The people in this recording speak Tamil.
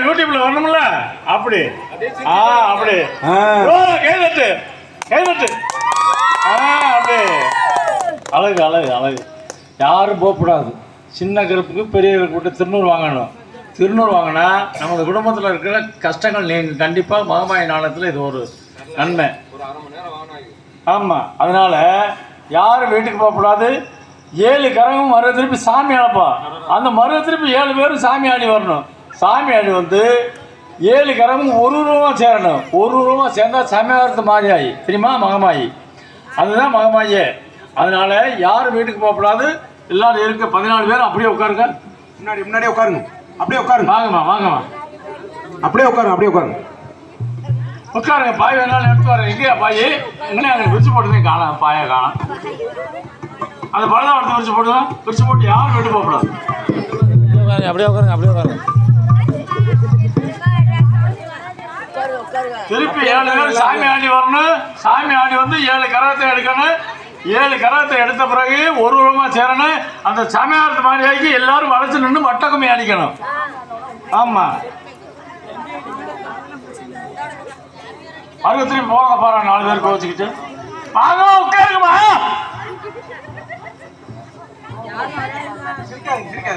யூடியூப்ல வரணும்ல அப்படி அப்படி கைதட்டு கைதட்டு அப்படி அழகு அழகு அழகு. யாரும் போகக்கூடாது. சின்ன கருப்புக்கு பெரிய கருப்பு திருநூறு வாங்கணும். திருநூறு வாங்கினா நமது குடும்பத்தில் இருக்கிற கஷ்டங்கள் நீங்கள் கண்டிப்பாக மகமாய நாளத்தில் இது ஒரு நன்மை. ஆமாம், அதனால் யாரும் வீட்டுக்கு போகக்கூடாது. 7 கரகம் மருவ திருப்பி சாமி அழைப்பா. அந்த மருவ திருப்பி 7 பேரும் சாமி ஆடி வரணும். சாமி ஆடி வந்து 7 கரகம் ஒரு உருவமாக சேரணும். ஒரு உருவமாக சேர்ந்தால் சமயத்து மாரியாயி தெரியுமா, மகமாயி. அதுதான் மகமாயே. அதனால் யாரும் வீட்டுக்கு போகக்கூடாது. எல்லோரும் இருக்க 14 பேரும் அப்படியே உட்காருங்க. முன்னாடியே உட்காருங்க. அப்படியே உட்காருங்க. வாங்கம்மா வாங்கம்மா. அப்படியே உட்காருங்க. அப்படியே உட்காருங்க. உட்காருங்க. பாய் வேணாலும் எடுத்து வரேன். எங்கேயா பாய்? எங்கே அங்கே பிரிச்சு போட்டுதான் காணும். பாயை காணும். அந்த பழம் எடுத்து பிரிச்சு போட்டுதான். பிரிச்சு போட்டு யாரும் வீட்டு போகக்கூடாது. அப்படியே உட்காருங்க. அப்படியே உட்காருங்க. திருப்பி 7 பேர் சாமி ஆடி வரணும். சாமி ஆடி வந்து 7 கரகத்தை எடுக்கணும். 7 கரகத்தை எடுத்த பிறகு ஒரு உருவமாக சேரணும். அந்த சமயத்து மாதிரி ஆகி எல்லாரும் வளைச்சு நின்று மட்டக்கும்மி அடிக்கணும். ஆமாம், அருக திரும்பி போக பாரு. 4 பேர் கோச்சிக்கிட்டு வாங்க உட்காருங்கம்மா.